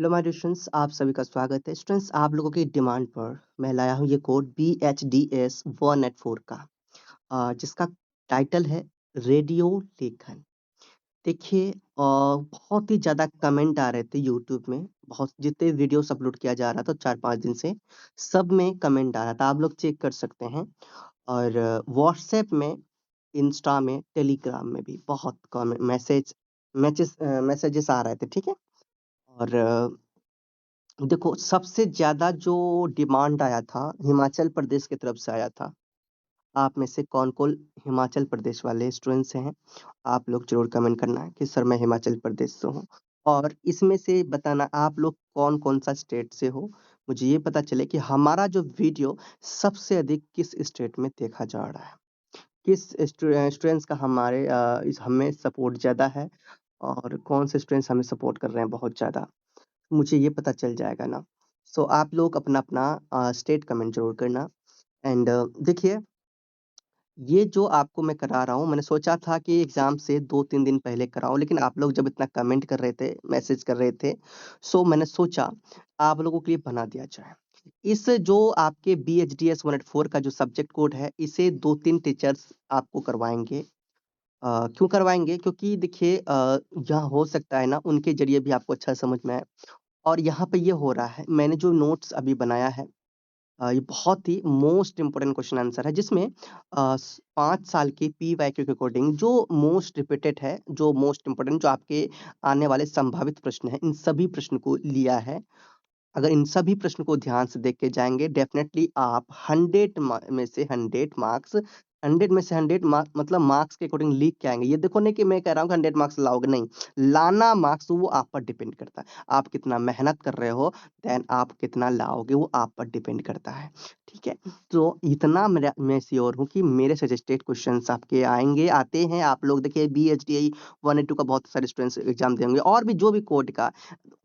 Hello my dear students, आप सभी का स्वागत है। स्टूडेंट्स, आप लोगों की डिमांड पर मैं लाया हूँ ये कोड BHDS 184 का, जिसका टाइटल है रेडियो लेखन। देखिए, बहुत ही ज़्यादा कमेंट आ रहे थे यूट्यूब में। बहुत जितने वीडियोस अपलोड किया जा रहा था 4-5 दिन से, सब में कमेंट आ रहा था। आप लोग चेक कर सकते हैं। और व्हाट्सएप में, इंस्टा में, टेलीग्राम में भी बहुत मैसेजेस आ रहे थे। ठीक है। और देखो, सबसे ज़्यादा जो डिमांड आया था, हिमाचल प्रदेश की तरफ से आया था। आप में से कौन-कौन हिमाचल प्रदेश वाले स्टूडेंट्स हैं? आप लोग ज़रूर कमेंट करना कि सर मैं हिमाचल प्रदेश से हूँ। और इसमें से बताना आप लोग कौन-कौन सा स्टेट से हो? मुझे ये पता चले कि हमारा जो वीडियो सबसे अधिक किस स्टेट में देखा जा रहा है। किस स्टूडेंट्स का हमारे इस हमें सपोर्ट ज़्यादा है, और कौन से स्टूडेंट्स हमें सपोर्ट कर रहे हैं बहुत ज़्यादा। मुझे ये पता चल जाएगा ना। सो आप लोग अपना-अपना स्टेट कमेंट ज़रूर करना। एंड देखिए, ये जो आपको मैं करा रहा हूँ, मैंने सोचा था कि एग्ज़ाम से 2-3 दिन पहले कराऊँ, लेकिन आप लोग जब इतना कमेंट कर रहे थे, मैसेज कर रहे थे, सो मैंने सोचा आप लोगों के लिए बना दिया जाए। इस जो आपके BHDS 184 का जो सब्जेक्ट कोड है, इसे 2-3 टीचर्स आपको करवाएँगे। क्यों करवाएँगे? क्योंकि देखिए, यहाँ हो सकता है ना उनके ज़रिए भी आपको अच्छा समझ में आए। और यहाँ पे ये हो रहा है, मैंने जो नोट्स अभी बनाया है, ये बहुत ही मोस्ट इम्पोर्टेंट क्वेश्चन आंसर है, जिसमें 5 साल के पीवाईक्यू के अकॉर्डिंग जो मोस्ट रिपीटेड है, जो मोस्ट इम्पोर्टेंट, जो आपके आने वाले संभावित प्रश्न हैं, इन सभी प्रश्न को लिया है। अगर इन सभी प्रश्न को ध्यान से देख के जाएँगे, डेफ़िनेटली आप 100 में से 100 मार्क्स, 100 में से 100 मतलब मार्क्स के अकॉर्डिंग लिख के आएँगे। ये देखो नहीं कि मैं कह रहा हूँ कि 100 मार्क्स लाओगे, नहीं। लाना मार्क्स वो आप पर डिपेंड करता है। आप कितना मेहनत कर रहे हो, देन आप कितना लाओगे, वो आप पर डिपेंड करता है। ठीक है? तो इतना मैं श्योर हूँ कि मेरे सजेस्टेड क्वेश्चन्स आपके आएँगे, आते हैं। आप लोग देखिए, BHDI 182 का बहुत सारे स्टूडेंट्स एग्ज़ाम देंगे, और भी जो भी कोड का।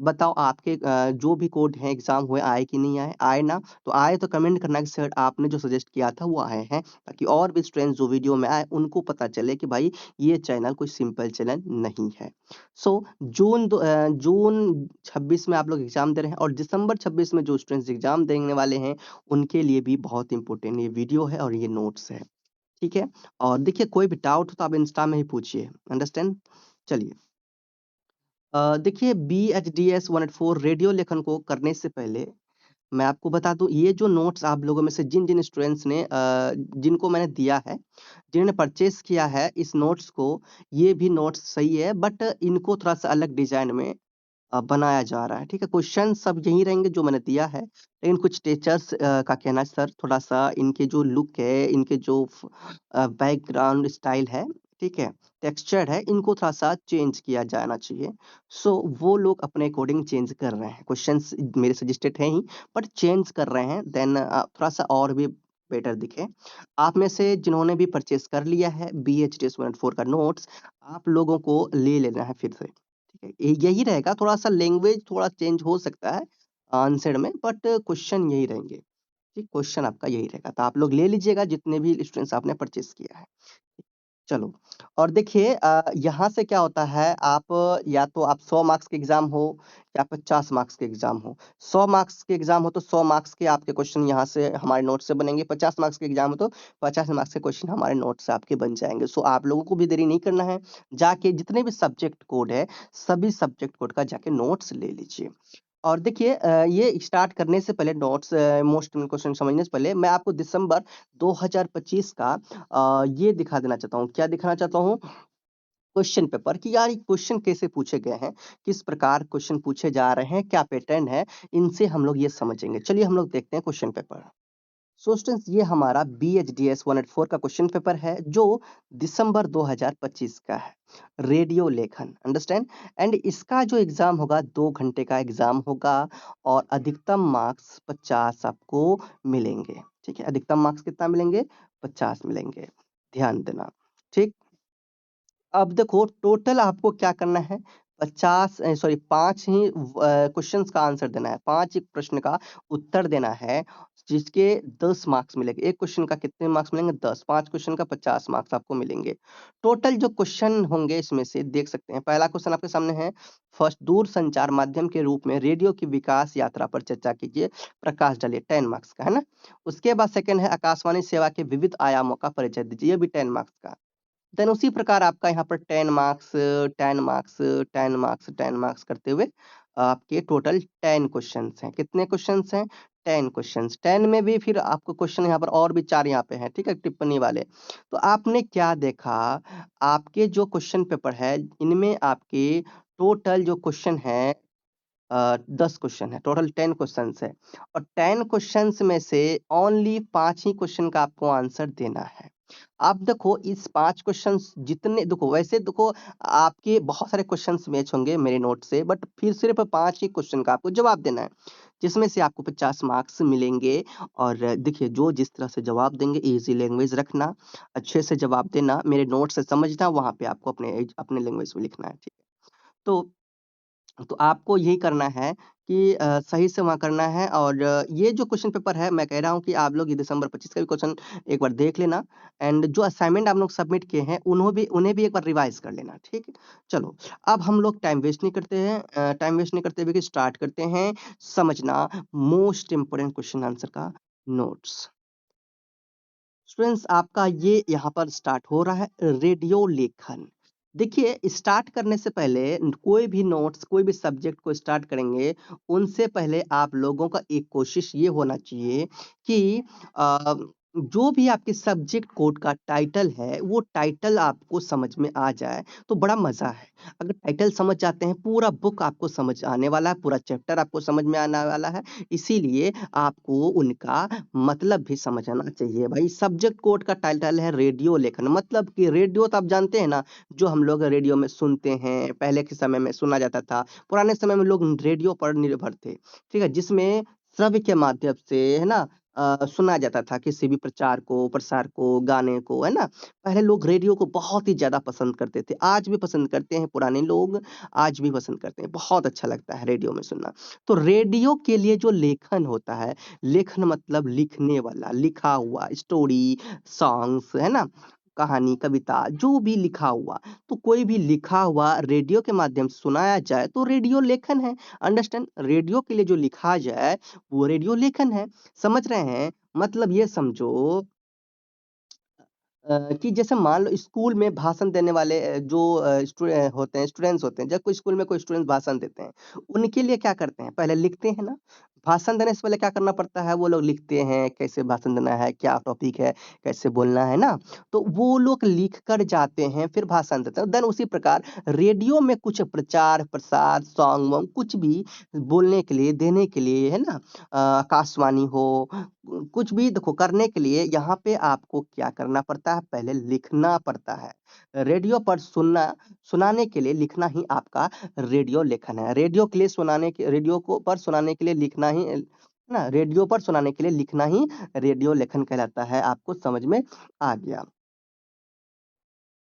बताओ आपके जो भी कोड हैं एग्ज़ाम हुए, आए कि नहीं आए? आए ना? तो आए तो कमेंट करना कि सर आपने जो सजेस्ट किया था वो आए हैं, ताकि और भी स्टूडेंट्स जो वीडियो में आए उनको पता चले कि भाई ये चैनल कोई सिंपल चैनल नहीं है। सो जून 26 में आप लोग एग्ज़ाम दे रहे हैं, और दिसंबर 26 में जो स्टूडेंट्स एग्ज़ाम देने वाले हैं, उनके लिए भी बहुत इम्पोर्टेंट ये वीडियो है और ये नोट्स है। ठीक है? और देखिए, कोई भी डाउट हो तो आप इंस्टा में ही पूछिए। अंडरस्टैंड? चलिए। देखिए, BHDS 184 रेडियो लेखन को करने से पहले मैं आपको बता दूँ, ये जो नोट्स आप लोगों में से जिन-जिन स्टूडेंट्स ने जिनको मैंने दिया है, जिन्होंने परचेज़ किया है इस नोट्स को, ये भी नोट्स सही है, बट इनको थोड़ा-सा अलग डिज़ाइन में बनाया जा रहा है। ठीक है? क्वेश्चन सब यही रहेंगे जो मैंने दिया है, लेकिन कुछ टीचर्स का कहना है सर थोड़ा-सा इनके जो लुक है, इनके जो बैकग्राउंड स्टाइल है, ठीक है? टेक्सचर है, इनको थोड़ा-सा चेंज किया जाना चाहिए। सो वो लोग अपने अकॉर्डिंग चेंज कर रहे हैं। क्वेश्चंस मेरे सजेस्टेड हैं ही, बट चेंज कर रहे हैं, देन थोड़ा-सा और भी बेटर दिखे। आप में से जिन्होंने भी परचेज़ कर लिया है BHDS 184 का नोट्स, आप लोगों को ले लेना है फिर से। ठीक है? यही रहेगा, थोड़ा-सा लैंग्वेज थोड़ा चेंज हो सकता है आंसर में, बट क्वेश्चन यही रहेंगे। ठीक, क्वेश्चन आपका यही रहेगा। तो आप लोग ले लीजिएगा जितने भी स्टूडेंट्स आपने परचेज़ किया है। चलो, और देखिए, यहाँ से क्या होता है, आप या तो आप 100 मार्क्स के एग्ज़ाम हो या 50 मार्क्स के एग्ज़ाम हो। 100 मार्क्स के एग्ज़ाम हो तो 100 मार्क्स के आपके क्वेश्चन यहाँ से हमारे नोट से बनेंगे, 50 मार्क्स के एग्ज़ाम हो तो 50 मार्क्स के क्वेश्चन हमारे नोट से आपके बन जाएँगे। सो आप लोगों को भी देरी नहीं करना है, जाके जितने भी सब्जेक्ट कोड है, सभी सब्जेक्ट कोड का जाके नोट्स ले लीजिए। और देखिए, ये स्टार्ट करने से पहले नोट्स, मोस्ट क्वेश्चन समझने से पहले मैं आपको दिसंबर 2025 का ये दिखा देना चाहता हूँ। क्या दिखाना चाहता हूँ? क्वेश्चन पेपर, कि यार ये क्वेश्चन कैसे पूछे गए हैं, किस प्रकार क्वेश्चन पूछे जा रहे हैं, क्या पैटर्न है, इनसे हम लोग ये समझेंगे। चलिए हम लोग देखते हैं क्वेश्चन पेपर। सो स्टूडेंट्स, ये हमारा BHDS 184 का क्वेश्चन पेपर है, जो दिसंबर 2025 का है। रेडियो लेखन, अंडरस्टैंड? एंड इसका जो एग्जाम होगा, 2 घंटे का एग्जाम होगा, और अधिकतम मार्क्स 50 आपको मिलेंगे। ठीक है? अधिकतम मार्क्स कितना मिलेंगे? 50 मिलेंगे। ध्यान देना। ठीक। अब देखो, टोटल आपको क्या करना है, 5 ही क्वेश्चंस का आंसर देना है, 5 प्रश्न का उत्तर देना है, जिसके 10 मार्क्स मिलेंगे। एक क्वेश्चन का कितने मार्क्स मिलेंगे? 10, 5 क्वेश्चन का 50 मार्क्स आपको मिलेंगे। टोटल जो क्वेश्चन होंगे इसमें से देख सकते हैं, पहला क्वेश्चन आपके सामने है, फर्स्ट, दूर संचार माध्यम के रूप में रेडियो की विकास यात्रा पर चर्चा कीजिए, प्रकाश डालिए, 10 मार्क्स का है ना। उसके बाद सेकंड है, आकाशवाणी सेवा के विविध आयामों का परिचय दीजिए, ये भी 10 मार्क्स का। देन उसी प्रकार आपका यहाँ पर 10 मार्क्स, 10 मार्क्स, 10 मार्क्स, 10 मार्क्स करते हुए आपके टोटल 10 क्वेश्चंस हैं। कितने क्वेश्चंस हैं? 10 क्वेश्चंस। 10 में भी फिर आपको क्वेश्चन यहाँ पर और भी 4 यहाँ पे हैं, ठीक है, टिप्पणी वाले। तो आपने क्या देखा, आपके जो क्वेश्चन पेपर है, इनमें आपके टोटल जो क्वेश्चन है 10 क्वेश्चन है, टोटल 10 क्वेश्चंस है, और 10 क्वेश्चंस में से ओनली 5 ही क्वेश्चन का आपको आंसर देना है। आप देखो इस 5 क्वेश्चंस जितने, देखो वैसे देखो आपके बहुत सारे क्वेश्चंस मैच होंगे मेरे नोट से, बट फिर सिर्फ 5 ही क्वेश्चन का आपको जवाब देना है, जिसमें से आपको 50 मार्क्स मिलेंगे। और देखिए, जो जिस तरह से जवाब देंगे, इजी लैंग्वेज रखना, अच्छे से जवाब देना, मेरे नोट से समझना, वहाँ पे आपको अपने अपने लैंग्वेज में लिखना है, ठीक है। तो आपको यही करना है कि सही से वहाँ करना है, और ये जो क्वेश्चन पेपर है, मैं कह रहा हूँ कि आप लोग ये दिसंबर 25 का भी क्वेश्चन एक बार देख लेना, एंड जो असाइनमेंट आप लोग सबमिट किए हैं उन्हें भी एक बार रिवाइज कर लेना, ठीक है। चलो, अब हम लोग टाइम वेस्ट नहीं करते हैं, टाइम वेस्ट नहीं करते हुए स्टार्ट करते हैं समझना मोस्ट इंपोर्टेंट क्वेश्चन आंसर का नोट्स। स्टूडेंट्स, आपका ये यहाँ पर स्टार्ट हो रहा है रेडियो लेखन। देखिए, स्टार्ट करने से पहले कोई भी नोट्स, कोई भी सब्जेक्ट को स्टार्ट करेंगे, उनसे पहले आप लोगों का एक कोशिश ये होना चाहिए कि जो भी आपके सब्जेक्ट कोड का टाइटल है, वो टाइटल आपको समझ में आ जाए तो बड़ा मजा है। अगर टाइटल समझ जाते हैं, पूरा बुक आपको समझ आने वाला है, पूरा चैप्टर आपको समझ में आने वाला है। इसीलिए आपको उनका मतलब भी समझ आना चाहिए। भाई, सब्जेक्ट कोड का टाइटल है रेडियो लेखन, मतलब कि रेडियो तो आप जानते हैं ना, जो हम लोग रेडियो में सुनते हैं, पहले के समय में सुना जाता था। पुराने समय में लोग रेडियो पर निर्भर थे, ठीक है, जिसमें श्रव्य के माध्यम से, है ना, सुना जाता था किसी भी प्रचार को, प्रसार को, गाने को, है ना। पहले लोग रेडियो को बहुत ही ज्यादा पसंद करते थे, आज भी पसंद करते हैं, पुराने लोग आज भी पसंद करते हैं, बहुत अच्छा लगता है रेडियो में सुनना। तो रेडियो के लिए जो लेखन होता है, लेखन मतलब लिखने वाला, लिखा हुआ, स्टोरी, सॉन्ग्स, है ना, कहानी, कविता, जो भी लिखा हुआ, तो कोई भी लिखा हुआ रेडियो के माध्यम से सुनाया जाए तो रेडियो लेखन है। अंडरस्टैंड? रेडियो के लिए जो लिखा जाए वो रेडियो लेखन है। समझ रहे हैं? मतलब ये समझो कि जैसे मान लो स्कूल में भाषण देने वाले जो होते हैं, स्टूडेंट्स होते हैं, जब कोई स्कूल में कोई स्टूडेंट भाषण देते हैं, उनके लिए क्या करते हैं? पहले लिखते हैं ना। भाषण देने से पहले क्या करना पड़ता है? वो लोग लिखते हैं, कैसे भाषण देना है, क्या टॉपिक है, कैसे बोलना है ना। तो वो लोग लिख कर जाते हैं, फिर भाषण देते हैं। देन उसी प्रकार रेडियो में कुछ प्रचार, प्रसार, सॉन्ग वॉन्ग कुछ भी बोलने के लिए, देने के लिए, है ना, आकाशवाणी हो, कुछ भी देखो करने के लिए यहाँ पे आपको क्या करना पड़ता है? पहले लिखना पड़ता है। रेडियो पर सुनाने के लिए लिखना ही आपका रेडियो लेखन है। रेडियो को पर सुनाने के लिए लिखना ही, है ना, रेडियो पर सुनाने के लिए लिखना ही रेडियो लेखन कहलाता है। आपको समझ में आ गया।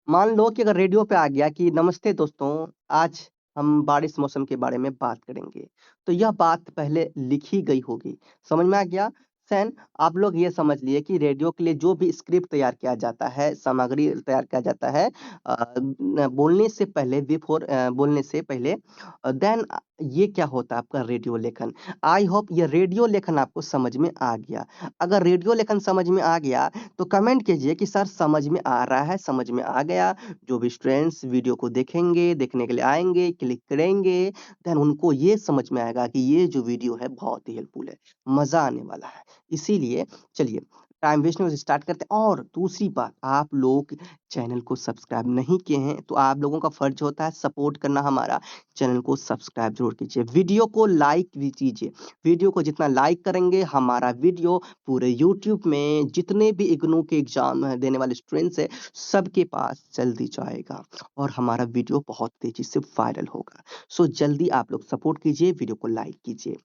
मान लो कि अगर रेडियो पे आ गया कि नमस्ते दोस्तों, आज हम बारिश मौसम के बारे में बात करेंगे, तो यह बात पहले लिखी गई होगी। समझ में आ गया? सेन आप लोग ये समझ लिए कि रेडियो के लिए जो भी स्क्रिप्ट तैयार किया जाता है, सामग्री तैयार किया जाता है, बोलने से पहले, बोलने से पहले, देन ये क्या होता है आपका रेडियो लेखन। आई होप ये रेडियो लेखन आपको समझ में आ गया। अगर रेडियो लेखन समझ में आ गया तो कमेंट कीजिए कि सर समझ में आ रहा है, समझ में आ गया। जो भी स्टूडेंट्स वीडियो को देखेंगे, देखने के लिए आएँगे, क्लिक करेंगे, देन उनको ये समझ में आएगा कि ये जो वीडियो है बहुत ही हेल्पफुल है, मज़ा आने वाला है। इसीलिए चलिए, टाइम वेस्ट नहीं हो, स्टार्ट करते हैं। और दूसरी बात, आप लोग चैनल को सब्सक्राइब नहीं किए हैं, तो आप लोगों का फर्ज होता है सपोर्ट करना हमारा। चैनल को सब्सक्राइब ज़रूर कीजिए, वीडियो को लाइक भी कीजिए। वीडियो को जितना लाइक करेंगे, हमारा वीडियो पूरे यूट्यूब में जितने भी इग्नू के एग्जाम देने वाले स्टूडेंट्स हैं, सबके पास जल्दी जाएगा और हमारा वीडियो बहुत तेजी से वायरल होगा। सो जल्दी आप लोग सपोर्ट कीजिए, वीडियो को लाइक कीजिए।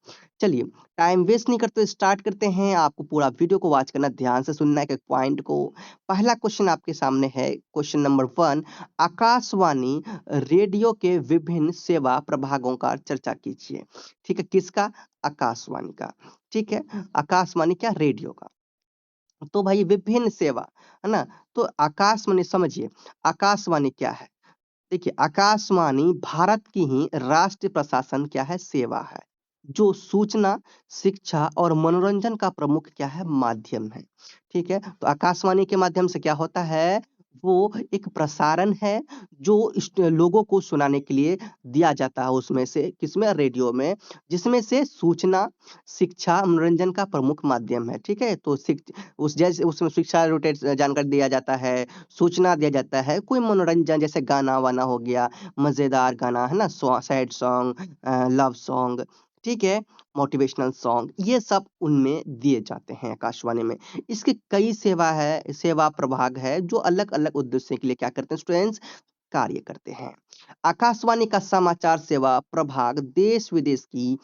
चलिए, टाइम वेस्ट नहीं करते, स्टार्ट करते हैं। आपको पूरा वीडियो को वॉच करना, ध्यान से सुनना है एक पॉइंट को। पहला क्वेश्चन आपके सामने है, क्वेश्चन नंबर 1, आकाशवाणी रेडियो के विभिन्न सेवा प्रभागों का चर्चा कीजिए। ठीक है, किसका? आकाशवाणी का। ठीक है, आकाशवाणी क्या? रेडियो का। तो भाई विभिन्न सेवा, है ना? तो आकाशवाणी समझिए, आकाशवाणी क्या है? देखिए, आकाशवाणी भारत की ही राष्ट्रीय प्रशासन क्या है? सेवा है, जो सूचना, शिक्षा और मनोरंजन का प्रमुख क्या है? माध्यम है। ठीक है, तो आकाशवाणी के माध्यम से क्या होता है? वो एक प्रसारण है जो लोगों को सुनाने के लिए दिया जाता है, उसमें से किसमें? रेडियो में, जिसमें से सूचना, शिक्षा, मनोरंजन का प्रमुख माध्यम है। ठीक है, तो उस जैसे उसमें शिक्षा रिलेटेड जानकारी दिया जाता है, सूचना दिया जाता है, कोई मनोरंजन जैसे गाना वाना हो गया, मजेदार गाना, है ना, सैड सॉन्ग, लव सॉन्ग, ठीक है, मोटिवेशनल सॉन्ग, ये सब उनमें दिए जाते हैं आकाशवाणी में। इसके कई सेवा प्रभाग है जो अलग अलग उद्देश्य के लिए क्या करते हैं स्टूडेंट्स? कार्य करते हैं। आकाशवाणी का समाचार सेवा प्रभाग देश विदेश की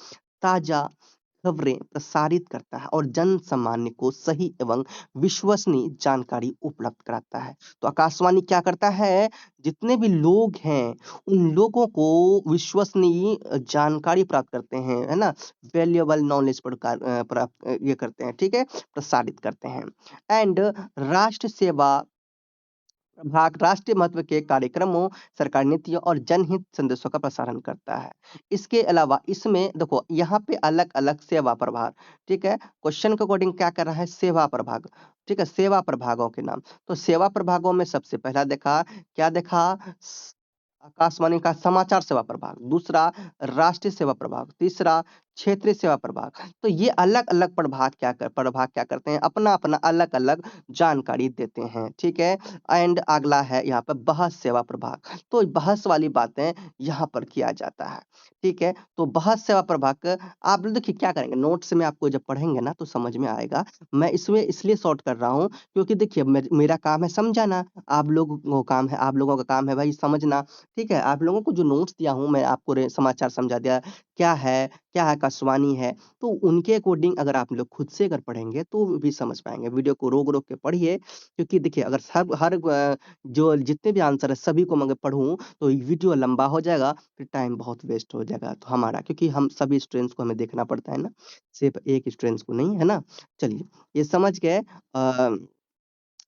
ताजा खबरें प्रसारित करता है और जन सामान्य को सही एवं विश्वसनीय जानकारी उपलब्ध कराता है। तो आकाशवाणी क्या करता है? जितने भी लोग हैं, उन लोगों को विश्वसनीय जानकारी प्राप्त करते हैं, है ना? वैल्यूएबल नॉलेज प्राप्त ये करते हैं, ठीक है? प्रसारित करते हैं। एंड राष्ट्र सेवा प्रभाग राष्ट्रीय महत्व के कार्यक्रमों, सरकारी नीतियों और जनहित संदेशों का प्रसारण करता है। इसके अलावा इसमें देखो यहाँ पे अलग-अलग सेवा प्रभाग, ठीक है? क्वेश्चन के अकॉर्डिंग क्या कर रहा है? सेवा प्रभाग, ठीक है? सेवा प्रभागों के नाम। तो सेवा प्रभागों में सबसे पहला देखा, क्या देखा? आकाशवाणी का समाचार सेवा प्रभाग, दूसरा राष्ट्रीय सेवा प्रभाग, तीसरा क्षेत्रीय सेवा प्रभाग। तो ये अलग-अलग प्रभाग क्या करते हैं? अपना-अपना अलग-अलग जानकारी देते हैं, ठीक है? एंड अगला है यहाँ पे बहस सेवा प्रभाग। तो बहस वाली बातें यहाँ पर किया जाता है, ठीक है? तो बहस सेवा प्रभाग आप लोग देखिए क्या करेंगे, नोट्स में आपको जब पढ़ेंगे ना तो समझ में आएगा। मैं इसमें इसलिए शॉर्ट कर रहा हूँ क्योंकि देखिए मेरा काम है समझाना, आप लोगों का काम है भाई समझना, ठीक है? आप लोगों को जो नोट्स दिया हूँ मैं आपको समाचार समझा दिया, क्या है आकाशवाणी है, तो उनके अकॉर्डिंग अगर आप लोग खुद से अगर पढ़ेंगे तो भी समझ पाएँगे। वीडियो को रोक-रोक के पढ़िए क्योंकि देखिए अगर सब हर जो जितने भी आंसर है सभी को मैं पढ़ूँ तो वीडियो लंबा हो जाएगा, फिर टाइम बहुत वेस्ट हो जाएगा तो हमारा, क्योंकि हम सभी स्टूडेंट्स को हमें देखना पड़ता है ना, सिर्फ एक स्टूडेंट्स को नहीं, है ना? चलिए, ये समझ गए।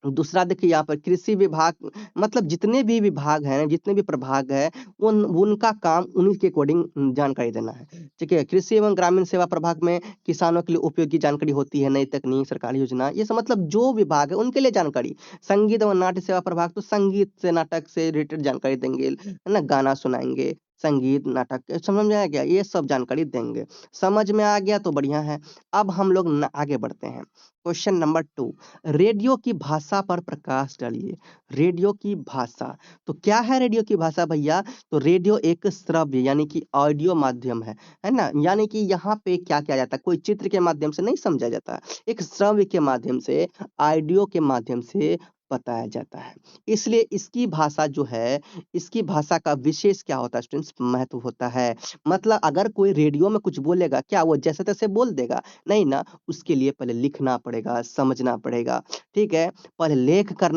दूसरा देखिए यहाँ पर कृषि विभाग, मतलब जितने भी विभाग हैं, जितने भी प्रभाग हैं, उनका काम उन्हीं के अकॉर्डिंग जानकारी देना है, ठीक है? कृषि एवं ग्रामीण सेवा प्रभाग में किसानों के लिए उपयोगी जानकारी होती है, नई तकनीक, सरकारी योजना, ये सब मतलब जो विभाग है उनके लिए जानकारी। संगीत एवं नाट्य सेवा प्रभाग तो संगीत से, नाटक से रिलेटेड जानकारी देंगे, है ना? गाना सुनाएँगे, संगीत, नाटक, समझ में आ गया? ये सब जानकारी देंगे। समझ में आ गया तो बढ़िया है। अब हम लोग आगे बढ़ते हैं। क्वेश्चन नंबर 2, रेडियो की भाषा पर प्रकाश डालिए। रेडियो की भाषा, तो क्या है रेडियो की भाषा भैया? तो रेडियो एक श्रव्य यानी कि ऑडियो माध्यम है ना? यानी कि यहाँ पे क्या किया जाता है, कोई चित्र के माध्यम से नहीं समझा जाता, एक श्रव्य के माध्यम से, ऑडियो के माध्यम से बताया जाता है। इसलिए इसकी भाषा जो है, इसकी भाषा का विशेष क्या होता है स्टूडेंट्स? महत्व होता है। मतलब अगर कोई रेडियो में कुछ बोलेगा, क्या वो जैसे-तैसे बोल देगा? नहीं ना, उसके लिए पहले लिखना पड़ेगा, समझना पड़ेगा, ठीक है? पहले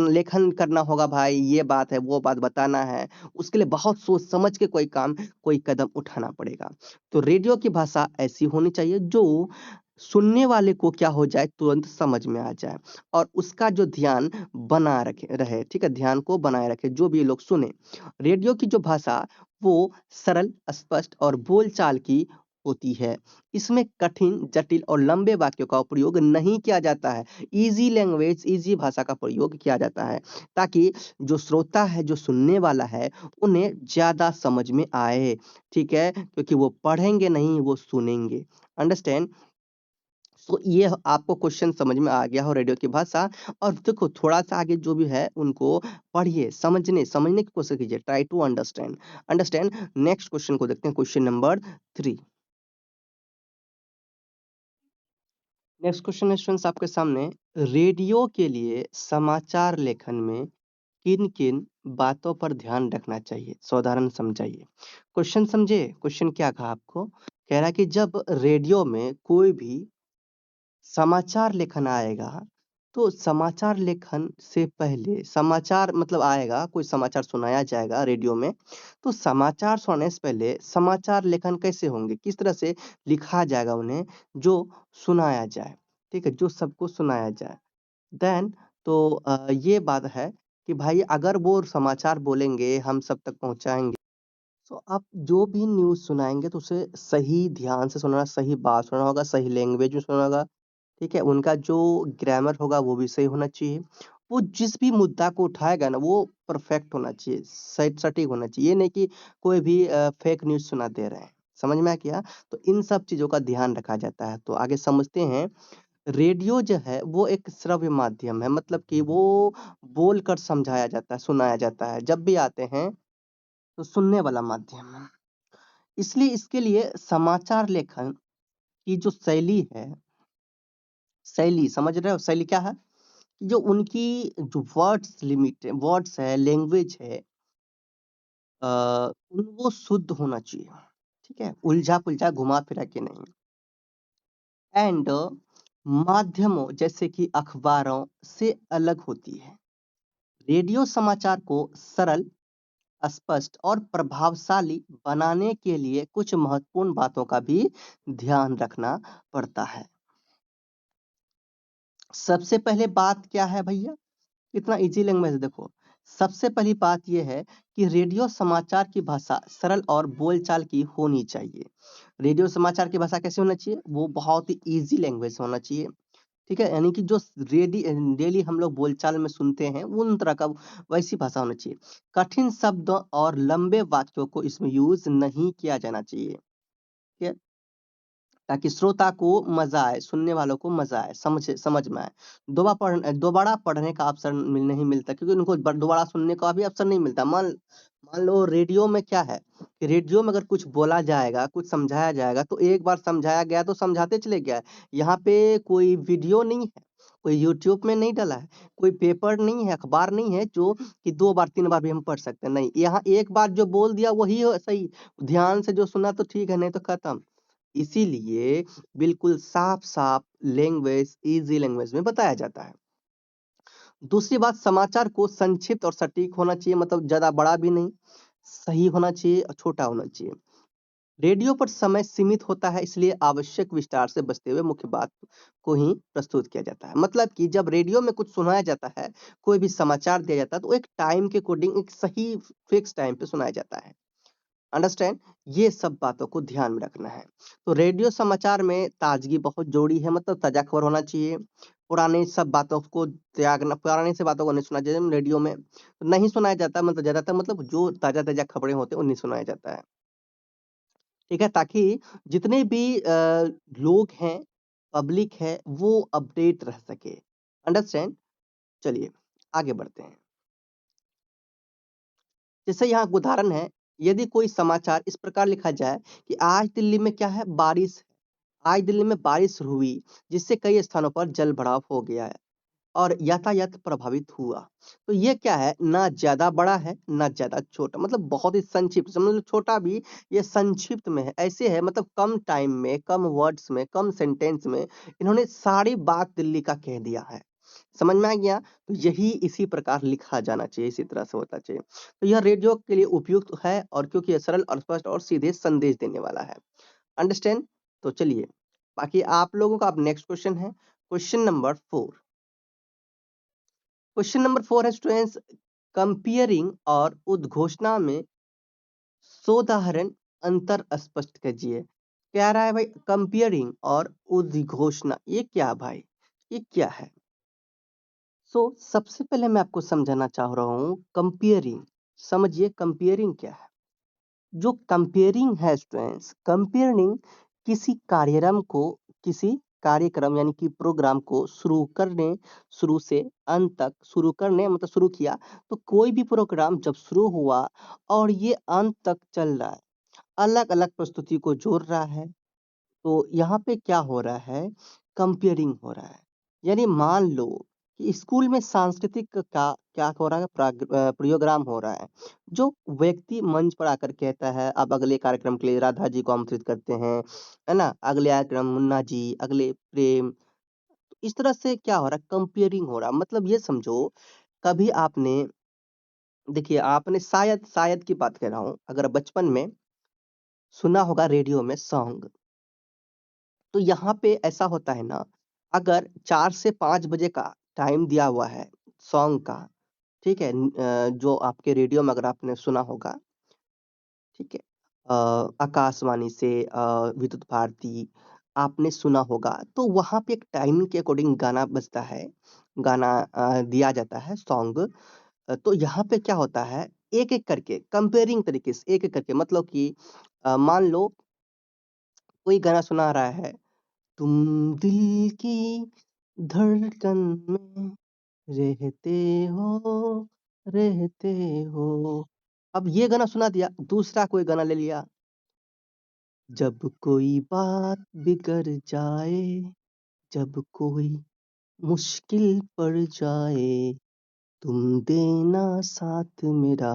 लेखन करना होगा भाई, ये बात है, वो बात बताना है, उसके लिए बहुत सोच समझ के कोई कदम उठाना पड़ेगा। तो रेडियो की भाषा ऐसी होनी चाहिए जो सुनने वाले को क्या हो जाए, तुरंत समझ में आ जाए और उसका जो ध्यान बना रहे, ठीक है? ध्यान को बनाए रखे, जो भी लोग सुने। रेडियो की जो भाषा, वो सरल, स्पष्ट और बोलचाल की होती है। इसमें कठिन, जटिल और लंबे वाक्यों का प्रयोग नहीं किया जाता है। ईज़ी लैंग्वेज, ईज़ी भाषा का प्रयोग किया जाता है, ताकि जो श्रोता है, जो सुनने वाला है, उन्हें ज़्यादा समझ में आए, ठीक है? क्योंकि वो पढ़ेंगे नहीं, वो सुनेंगे। अंडरस्टैंड? तो ये आपको क्वेश्चन समझ में आ गया हो रेडियो की भाषा। और देखो थोड़ा-सा आगे जो भी है उनको पढ़िए, समझने की कोशिश कीजिए, try to understand. Understand? Next question को देखते हैं, क्वेश्चन नंबर 3। नेक्स्ट क्वेश्चन है स्टूडेंट्स आपके सामने, रेडियो के लिए समाचार लेखन में किन-किन बातों पर ध्यान रखना चाहिए? सावधान समझाइए। क्वेश्चन समझे? क्वेश्चन क्या कहा आपको? कह रहा है कि जब रेडियो में कोई भी समाचार लेखन आएगा, तो समाचार लेखन से पहले समाचार मतलब आएगा, कोई समाचार सुनाया जाएगा रेडियो में, तो समाचार सुनाने से पहले समाचार लेखन कैसे होंगे? किस तरह से लिखा जाएगा उन्हें, जो सुनाया जाए, ठीक है? जो सबको सुनाया जाए। देन तो ये बात है कि भाई अगर वो समाचार बोलेंगे, हम सब तक पहुँचाएँगे, तो आप जो भी न्यूज़ सुनाएँगे तो उसे सही ध्यान से सुनना, सही बात सुनाना होगा, सही लैंग्वेज में सुनाना होगा, ठीक है? उनका जो ग्रामर होगा वो भी सही होना चाहिए। वो जिस भी मुद्दा को उठाएगा ना वो परफेक्ट होना चाहिए, सटीक होना चाहिए। ये नहीं कि कोई भी फेक न्यूज़ सुना दे रहे हैं। समझ में आ गया? तो इन सब चीज़ों का ध्यान रखा जाता है। तो आगे समझते हैं, रेडियो जो है वो एक श्रव्य माध्यम है, मतलब कि वो बोलकर समझाया जाता है, सुनाया जाता है। जब भी आते हैं तो सुनने वाला माध्यम है। इसलिए इसके लिए समाचार लेखन की जो शैली है, शैली समझ रहे हो? शैली क्या है? जो उनकी जो वर्ड्स है, लैंग्वेज है, वो शुद्ध होना चाहिए, ठीक है? उलझा-पुलझा, घुमा-फिरा के नहीं। एंड माध्यमों जैसे कि अखबारों से अलग होती है। रेडियो समाचार को सरल, स्पष्ट और प्रभावशाली बनाने के लिए कुछ महत्वपूर्ण बातों का भी ध्यान रखना पड़ता है। सबसे पहले बात क्या है भैया? इतना इजी लैंग्वेज देखो। सबसे पहली बात ये है कि रेडियो समाचार की भाषा सरल और बोलचाल की होनी चाहिए। रेडियो समाचार की भाषा कैसे होना चाहिए? वो बहुत ही इजी लैंग्वेज होना चाहिए। ठीक है? यानी कि जो डेली हम लोग बोलचाल में सुनते हैं, उन तरह का वैसी भाषा होना चाहिए। कठिन शब्द और लंबे वाक्यों को इसमें यूज़ नहीं किया जाना चाहिए। ठीक है? ताकि श्रोता को मज़ा आए, सुनने वालों को मज़ा आए, समझ में आए। दोबारा पढ़ने का अवसर नहीं मिलता, क्योंकि उनको दोबारा सुनने का भी अवसर नहीं मिलता। मान मान लो रेडियो में क्या है कि रेडियो में अगर कुछ बोला जाएगा, कुछ समझाया जाएगा, तो एक बार समझाया गया तो समझाते चले गए। यहाँ पे कोई वीडियो नहीं है, कोई यूट्यूब में नहीं डला है, कोई पेपर नहीं है, अखबार नहीं है जो कि 2 बार 3 बार भी हम पढ़ सकते हैं, नहीं। यहाँ एक बार जो बोल दिया वही सही, ध्यान से जो सुना तो ठीक है, नहीं तो खत्म। इसीलिए बिल्कुल साफ-साफ लैंग्वेज, ईज़ी लैंग्वेज में बताया जाता है। दूसरी बात, समाचार को संक्षिप्त और सटीक होना चाहिए, मतलब ज़्यादा बड़ा भी नहीं, सही होना चाहिए और छोटा होना चाहिए। रेडियो पर समय सीमित होता है, इसलिए आवश्यक विस्तार से बचते हुए मुख्य बात को ही प्रस्तुत किया जाता है। मतलब कि जब रेडियो में कुछ सुनाया जाता है, कोई भी समाचार दिया जाता है, तो एक टाइम के अकॉर्डिंग एक सही फिक्स टाइम पे सुनाया जाता है। अंडरस्टैंड? ये सब बातों को ध्यान में रखना है। तो रेडियो समाचार में ताजगी बहुत ज़रूरी है, मतलब ताज़ा खबर होना चाहिए। पुरानी सब बातों को त्यागना, पुरानी से बातों को नहीं सुना चाहिए रेडियो में। नहीं सुनाया जाता, मतलब ज़्यादातर, मतलब जो ताज़ा-ताज़ा खबरें होती हैं, उन्हें सुनाया जाता है। ठीक है? ताकि जितने भी लोग हैं, पब्लिक है, वो अपडेट रह सके। अंडरस्टैंड? चलिए, आगे बढ़ते हैं। जैसे यहाँ एक उदाहरण है, यदि कोई समाचार इस प्रकार लिखा जाए कि आज दिल्ली में क्या है? बारिश है। आज दिल्ली में बारिश हुई, जिससे कई स्थानों पर जल-भराव हो गया है और यातायात प्रभावित हुआ। तो ये क्या है? ना ज़्यादा बड़ा है, ना ज़्यादा छोटा, मतलब बहुत ही संक्षिप्त, समझ लो छोटा भी, ये संक्षिप्त में है। ऐसे है, मतलब कम टाइम में, कम वर्ड्स में, कम सेंटेंस में इन्होंने सारी बात दिल्ली का कह दिया है। समझ में आ गया? तो यही इसी प्रकार लिखा जाना चाहिए, इसी तरह से होता चाहिए। तो यह रेडियो के लिए उपयुक्त है, और क्योंकि ये सरल और स्पष्ट और सीधे संदेश देने वाला है। अंडरस्टैंड? तो चलिए, बाकी आप लोगों का अब नेक्स्ट क्वेश्चन है, क्वेश्चन नंबर 4। क्वेश्चन नंबर 4 है स्टूडेंट्स, कंपेयरिंग और उद्घोषणा में सोदाहरण अंतर स्पष्ट कीजिए। क्या रहा है भाई? कंपेयरिंग और उद्घोषणा, ये क्या भाई? ये क्या है? सबसे पहले मैं आपको समझाना चाह रहा हूँ कंपेयरिंग। समझिए कंपेयरिंग क्या है? जो कंपेयरिंग है स्टूडेंट्स, कंपेयरिंग किसी कार्यक्रम को, किसी कार्यक्रम यानी कि प्रोग्राम को शुरू से अंत तक शुरू करने, मतलब शुरू किया, तो कोई भी प्रोग्राम जब शुरू हुआ और ये अंत तक चल रहा है, अलग-अलग प्रस्तुति को जोड़ रहा है, तो यहाँ पे क्या हो रहा है? कंपेयरिंग हो रहा है। यानी मान लो कि स्कूल में सांस्कृतिक का क्या हो रहा है? प्रोग्राम हो रहा है। जो व्यक्ति मंच पर आकर कहता है, अब अगले कार्यक्रम के लिए राधा जी को आमंत्रित करते हैं, है ना? अगले कार्यक्रम मुन्ना जी, अगले प्रेम, इस तरह से क्या हो रहा है कंपेयरिंग हो रहा है। मतलब ये समझो कभी आपने देखिए आपने शायद की बात कर रहा हूँ, अगर बचपन में सुना होगा रेडियो में सॉन्ग, तो यहाँ पे ऐसा होता है ना, अगर 4 से 5 बजे का टाइम दिया हुआ है सॉन्ग का, ठीक है? जो आपके रेडियो में अगर आपने सुना होगा, ठीक है? आकाशवाणी से विद्युत भारती आपने सुना होगा, तो वहाँ पे एक टाइमिंग के अकॉर्डिंग गाना बजता है, गाना दिया जाता है सॉन्ग। तो यहाँ पे क्या होता है, एक-एक करके कंपेयरिंग तरीके से एक-एक करके मतलब कि मान लो कोई गाना सुना रहा है, तुम दिल की धड़कन में रहते हो, रहते हो। अब ये गाना सुना दिया, दूसरा कोई गाना ले लिया, जब कोई बात बिगड़ जाए, जब कोई मुश्किल पड़ जाए, तुम देना साथ मेरा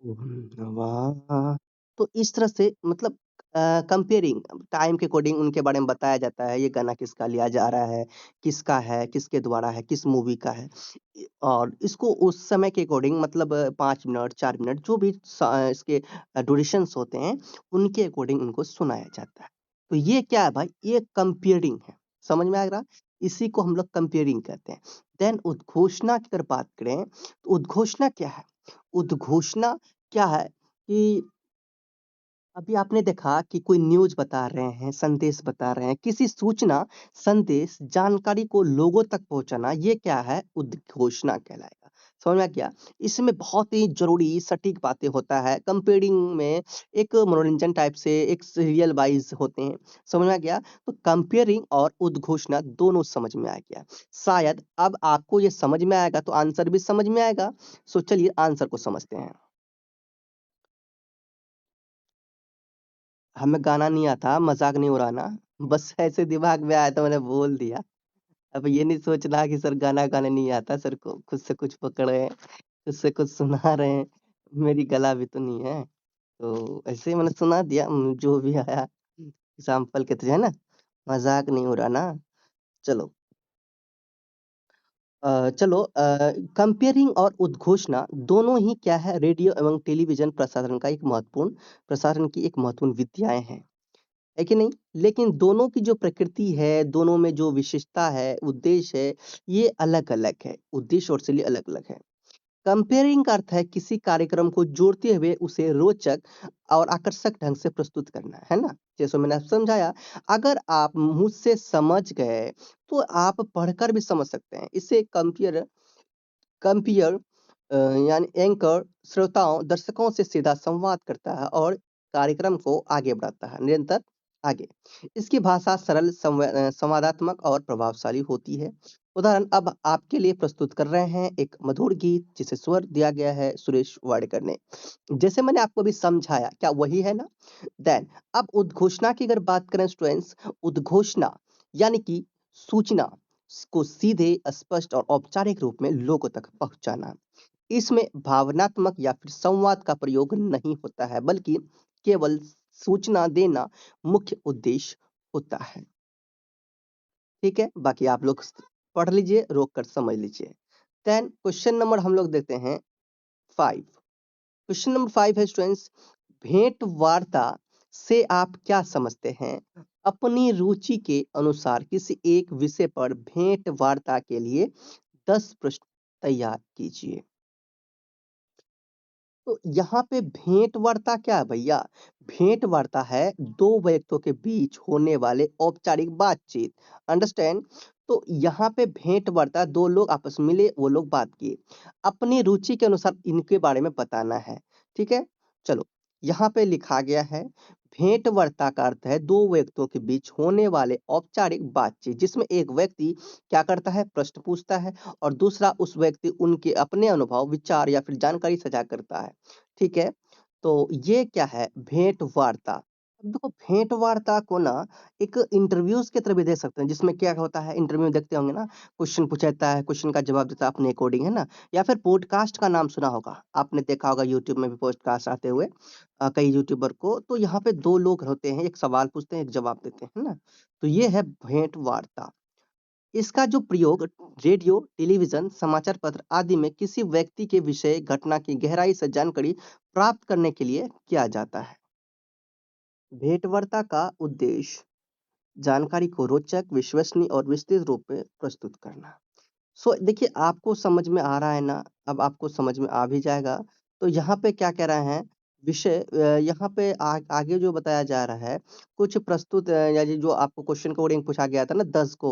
ओ हमनवा। तो इस तरह से मतलब कंपेयरिंग टाइम के अकॉर्डिंग उनके बारे में बताया जाता है, ये गाना किसका लिया जा रहा है, किसके द्वारा है, किस मूवी का है। और इसको उस समय के अकॉर्डिंग मतलब 5 मिनट, 4 मिनट जो भी इसके ड्यूरेशंस होते हैं, उनके अकॉर्डिंग उनको सुनाया जाता है। तो ये क्या है भाई, ये कंपेयरिंग है, समझ में आ रहा? इसी को हम लोग कंपेयरिंग कहते हैं। देन उद्घोषणा की अगर बात करें, तो उद्घोषणा क्या है? उद्घोषणा क्या है कि अभी आपने देखा कि कोई न्यूज़ बता रहे हैं, संदेश बता रहे हैं, किसी सूचना, संदेश, जानकारी को लोगों तक पहुँचाना, ये क्या है? उद्घोषणा कहलाएगा। समझ में आ गया? इसमें बहुत ही ज़रूरी सटीक बातें होता है, कंपेयरिंग में एक मनोरंजन टाइप से एक सीरियल वाइज़ होते हैं। समझ में आ गया? तो कंपेयरिंग और उद्घोषणा दोनों समझ में आ गया। शायद अब आपको ये समझ में आएगा तो आंसर भी समझ में आएगा। सो चलिए आंसर को समझते हैं। हमें गाना नहीं आता, मज़ाक नहीं उड़ाना। बस ऐसे दिमाग में आया तो मैंने बोल दिया। अब ये नहीं सोचना कि सर गाना गाने नहीं आता, सर को खुद से कुछ पकड़े हैं, खुद से कुछ सुना रहे हैं। मेरी गला भी तो नहीं है। तो ऐसे ही मैंने सुना दिया जो भी आया एग्ज़ाम्पल के है ना? मज़ाक नहीं उड़ाना। चलो कंपेयरिंग और उद्घोषणा दोनों ही क्या है रेडियो एवं टेलीविज़न प्रसारण का एक महत्वपूर्ण प्रसारण की एक महत्वपूर्ण विधाएँ हैं। है कि नहीं? लेकिन दोनों की जो प्रकृति है, दोनों में जो विशेषता है, उद्देश्य है, ये अलग-अलग है। उद्देश्य और शैली अलग-अलग है। कंपेयरिंग का अर्थ है किसी कार्यक्रम को जोड़ते हुए उसे रोचक और आकर्षक ढंग से प्रस्तुत करना, है ना? जैसे मैंने आपको समझाया, अगर आप मुझसे समझ गए, तो आप पढ़कर भी समझ सकते हैं। इसे कंपेयर यानी एंकर श्रोताओं, दर्शकों से सीधा संवाद करता है और कार्यक्रम को आगे बढ़ाता है, निरंतर आगे। इसकी भाषा सरल, संवादात्मक और प्रभावशाली होती है। उदाहरण अब आपके लिए प्रस्तुत कर रहे हैं एक मधुर गीत जिसे स्वर दिया गया है सुरेश वाडकर ने। जैसे मैंने आपको अभी समझाया, क्या वही है ना? देन अब उद्घोषणा की अगर बात करें स्टूडेंट्स, उद्घोषणा यानी कि सूचना को सीधे, स्पष्ट और औपचारिक रूप में लोगों तक पहुंचाना। इसमें भावनात्मक या फिर संवाद का प्रयोग नहीं होता है, बल्कि केवल सूचना देना मुख्य उद्देश्य होता है। ठीक है? बाकी आप लोग पढ़ लीजिए, रोक कर समझ लीजिए। देन क्वेश्चन नंबर हम लोग देखते हैं 5। क्वेश्चन नंबर 5 है स्टूडेंट्स, भेंट वार्ता से आप क्या समझते हैं? अपनी रुचि के अनुसार किसी एक विषय पर भेंट वार्ता के लिए 10 प्रश्न तैयार कीजिए। तो यहाँ पे भेंट वार्ता क्या है भैया? भेंट वार्ता है 2 व्यक्तियों के बीच होने वाले औपचारिक बातचीत। अंडरस्टैंड? तो यहाँ पे भेंट वार्ता 2 लोग आपस में मिले, वो लोग बात किए। अपनी रुचि के अनुसार इनके बारे में बताना है। ठीक है? चलो, यहाँ पे लिखा गया है भेंट वार्ता का अर्थ है 2 व्यक्तियों के बीच होने वाले औपचारिक बातचीत जिसमें एक व्यक्ति क्या करता है? प्रश्न पूछता है और दूसरा उस व्यक्ति उनके अपने अनुभव, विचार या फिर जानकारी साझा करता है। ठीक है? तो ये क्या है? भेंट वार्ता। अब देखो भेंट वार्ता को ना एक इंटरव्यूज़ की तरह भी देख सकते हैं जिसमें क्या होता है इंटरव्यू में देखते होंगे ना, क्वेश्चन पूछा जाता है, क्वेश्चन का जवाब देता है अपने अकॉर्डिंग, है ना? या फिर पॉडकास्ट का नाम सुना होगा, आपने देखा होगा यूट्यूब में भी पॉडकास्ट आते हुए कई यूट्यूबर को, तो यहाँ पे 2 लोग होते हैं, एक सवाल पूछते हैं, एक जवाब देते हैं, है ना? तो ये है भेंट वार्ता। इसका जो प्रयोग रेडियो, टेलीविजन, समाचार पत्र आदि में किसी व्यक्ति के विषय, घटना की गहराई से जानकारी प्राप्त करने के लिए किया जाता है। भेंटवार्ता का उद्देश्य जानकारी को रोचक, विश्वसनीय और विस्तृत रूप में प्रस्तुत करना। देखिए आपको समझ में आ रहा है ना, अब आपको समझ में आ भी जाएगा। तो यहाँ पे क्या कह रहे हैं, विषय यहाँ पे आगे जो बताया जा रहा है, कुछ प्रस्तुत या ये जो आपको क्वेश्चन कोडिंग पूछा गया था ना 10 को,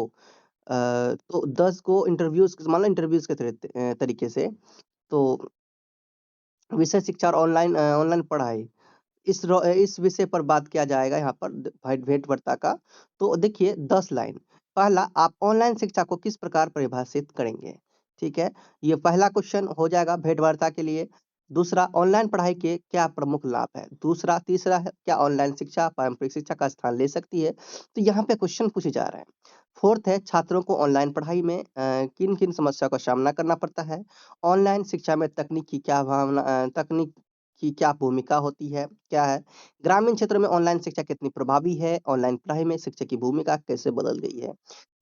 तो 10 को इंटरव्यूज़ मान लो इंटरव्यूज़ के तरीके से, तो विषय शिक्षा और ऑनलाइन पढ़ाई। इस विषय पर बात किया जाएगा यहाँ पर भेंट-वार्ता का। तो देखिए 10 लाइन। पहला, आप ऑनलाइन शिक्षा को किस प्रकार परिभाषित करेंगे? ठीक है? ये पहला क्वेश्चन हो जाएगा भेंट-वार्ता के लिए। दूसरा, ऑनलाइन पढ़ाई के क्या प्रमुख लाभ हैं? तीसरा है, क्या ऑनलाइन शिक्षा पारंपरिक शिक्षा का स्थान ले सकती है? तो यहाँ पे क्वेश्चन पूछे जा रहे हैं। फोर्थ है, छात्रों को ऑनलाइन पढ़ाई में किन-किन समस्याओं का सामना करना पड़ता है? ऑनलाइन शिक्षा में तकनीक की क्या भूमिका होती है? क्या है? ग्रामीण क्षेत्रों में ऑनलाइन शिक्षा कितनी प्रभावी है? ऑनलाइन पढ़ाई में शिक्षक की भूमिका कैसे बदल गई है?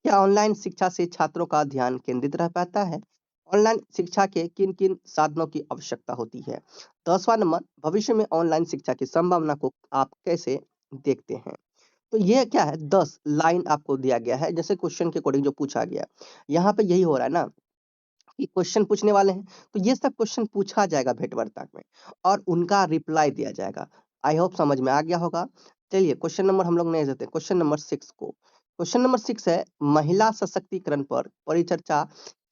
क्या ऑनलाइन शिक्षा से छात्रों का ध्यान केंद्रित रह पाता है? ऑनलाइन शिक्षा के किन-किन साधनों की आवश्यकता होती है? 10वां नंबर, भविष्य में ऑनलाइन शिक्षा की संभावना को आप कैसे देखते हैं? तो ये क्या है, 10 लाइन आपको दिया गया है, जैसे क्वेश्चन के अकॉर्डिंग जो पूछा गया। यहाँ पे यही हो रहा है ना कि क्वेश्चन पूछने वाले हैं, तो ये सब क्वेश्चन पूछा जाएगा भेंट-वार्ता में और उनका रिप्लाई दिया जाएगा। आई होप समझ में आ गया होगा। चलिए क्वेश्चन नंबर हम लोग नहीं देते, क्वेश्चन नंबर 6 को। क्वेश्चन नंबर 6 है, महिला सशक्तिकरण पर परिचर्चा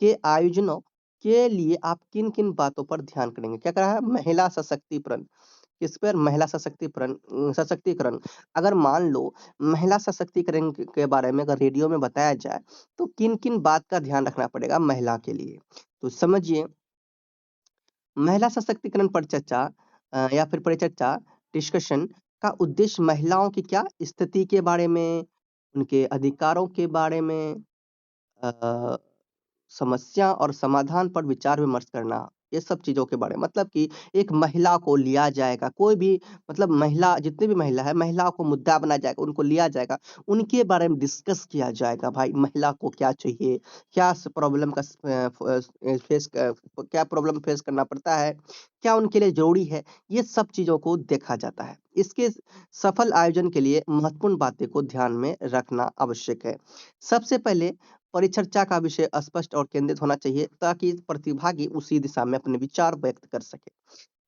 के आयोजनों के लिए आप किन-किन बातों पर ध्यान करेंगे? क्या कह रहा है? महिला सशक्तिकरण। किस पर? महिला सशक्तिकरण। अगर मान लो महिला सशक्तिकरण के बारे में अगर रेडियो में बताया जाए, तो किन-किन बात का ध्यान रखना पड़ेगा महिला के लिए? तो समझिए, महिला सशक्तिकरण पर चर्चा या फिर परिचर्चा डिस्कशन का उद्देश्य महिलाओं की क्या स्थिति के बारे में, उनके अधिकारों के बारे में, अ समस्या और समाधान पर विचार-विमर्श करना, ये सब चीज़ों के बारे में, मतलब कि एक महिला को लिया जाएगा, कोई भी मतलब महिला, जितनी भी महिला है, महिलाओं को मुद्दा बनाया जाएगा, उनको लिया जाएगा, उनके बारे में डिस्कस किया जाएगा। भाई महिला को क्या चाहिए? क्या स प्रॉब्लम का स अ, फ अ, फेस क क्या प्रॉब्लम फेस करना पड़ता है? क्या उनके लिए ज़रूरी है? ये सब चीज़ों को देखा जाता है। इसके सफल आयोजन के लिए महत्वपूर्ण बातें को ध्यान में रखना आवश्यक है। सबसे पहले परिचर्चा का विषय स्पष्ट और केंद्रित होना चाहिए ताकि प्रतिभागी उसी दिशा में अपने विचार व्यक्त कर सके।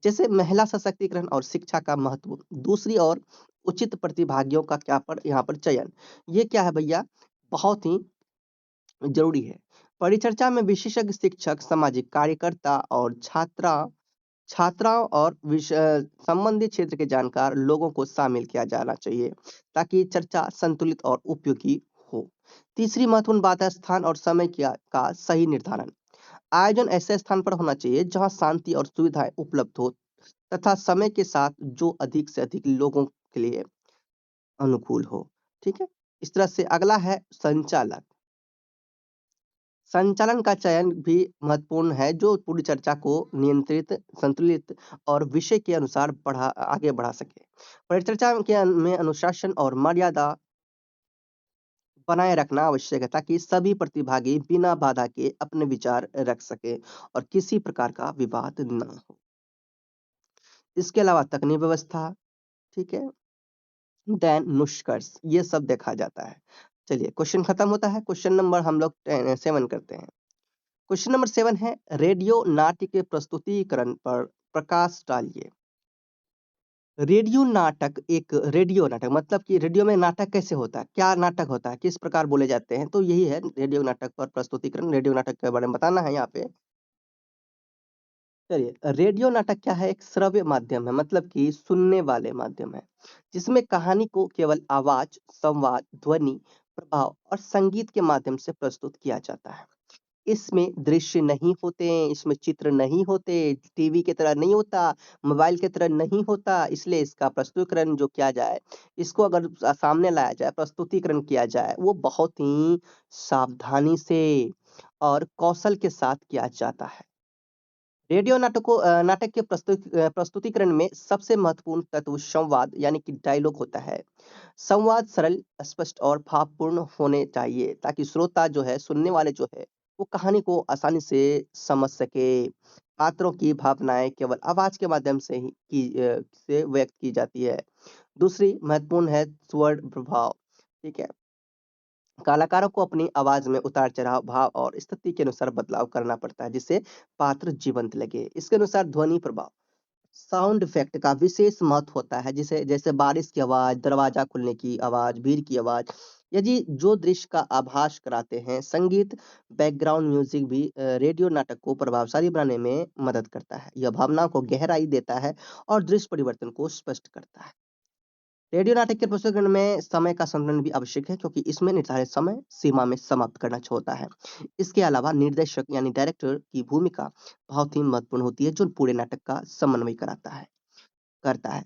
जैसे महिला सशक्तिकरण और शिक्षा का महत्व, दूसरी ओर उचित प्रतिभागियों का क्या पर यहाँ पर चयन, ये क्या है भैया, बहुत ही जरूरी है। परिचर्चा में विशेषज्ञ शिक्षक, सामाजिक कार्यकर्ता और छात्राओं और संबंधित क्षेत्र के जानकार लोगों को शामिल किया जाना चाहिए ताकि चर्चा संतुलित और उपयोगी हो। तीसरी महत्वपूर्ण बात है स्थान और समय का सही निर्धारण। आयोजन ऐसे स्थान पर होना चाहिए जहां शांति और सुविधाएं उपलब्ध हो तथा समय के साथ जो अधिक से अधिक लोगों के लिए अनुकूल हो। ठीक है? इस तरह से अगला है संचालक। संचालन का चयन भी महत्वपूर्ण है जो पूरी चर्चा को नियंत्रित, संतुलित और विषय के अनुसार आगे बढ़ा सके। परिचर्चा में अनुशासन और मर्यादा बनाए रखना आवश्यक है ताकि सभी प्रतिभागी बिना बाधा के अपने विचार रख सके और किसी प्रकार का विवाद ना हो। इसके अलावा तकनीक व्यवस्था, ठीक है, देन निष्कर्ष, ये सब देखा जाता है। चलिए क्वेश्चन खत्म होता है। क्वेश्चन नंबर हम लोग 7 करते हैं। क्वेश्चन नंबर 7 है, रेडियो नाट्य के प्रस्तुतिकरण पर प्रकाश डालिए। रेडियो नाटक मतलब कि रेडियो में नाटक कैसे होता है? क्या नाटक होता है? किस प्रकार बोले जाते हैं? तो यही है रेडियो नाटक पर प्रस्तुतिकरण, रेडियो नाटक के बारे में बताना है यहाँ पे। चलिए, रेडियो नाटक क्या है? एक श्रव्य माध्यम है, मतलब कि सुनने वाले माध्यम है, जिसमें कहानी को केवल आवाज, संवाद, ध्वनि, प्रभाव और संगीत के माध्यम से प्रस्तुत किया जाता है। इसमें दृश्य नहीं होते, इसमें चित्र नहीं होते, टीवी की तरह नहीं होता, मोबाइल की तरह नहीं होता, इसलिए इसका प्रस्तुतिकरण जो किया जाए, इसको अगर सामने लाया जाए, प्रस्तुतिकरण किया जाए, वो बहुत ही सावधानी से और कौशल के साथ किया जाता है। नाटक के प्रस्तुतिकरण में सबसे महत्वपूर्ण तत्व संवाद यानी कि डायलॉग होता है। संवाद सरल, स्पष्ट और भावपूर्ण होने चाहिए ताकि श्रोता जो है, सुनने वाले जो है, वो कहानी को आसानी से समझ सके। पात्रों की भावनाएँ केवल आवाज़ के माध्यम से से व्यक्त की जाती है। दूसरी महत्वपूर्ण है स्वर प्रभाव, ठीक है? कलाकारों को अपनी आवाज़ में उतार-चढ़ाव, भाव और स्थिति के अनुसार बदलाव करना पड़ता है, जिससे पात्र जीवंत लगे। इसके अनुसार ध्वनि प्रभाव, साउंड इफ़ेक्ट का विशेष महत्व होता है, जिसे जैसे बारिश की आवाज़, दरवाज़ा खुलने की आवाज़, भीड़ की आवाज़, यदि जो दृश्य का आभास कराते हैं। संगीत, बैकग्राउंड म्यूज़िक भी रेडियो नाटक को प्रभावशाली बनाने में मदद करता है। यह भावनाओं को गहराई देता है और दृश्य परिवर्तन को स्पष्ट करता है। रेडियो नाटक के प्रस्तुतिकरण में समय का संतुलन भी आवश्यक है क्योंकि इसमें निर्धारित समय सीमा में समाप्त करना होता है। इसके अलावा निर्देशक यानी डायरेक्टर की भूमिका बहुत ही महत्वपूर्ण होती है जो पूरे नाटक का समन्वय करता है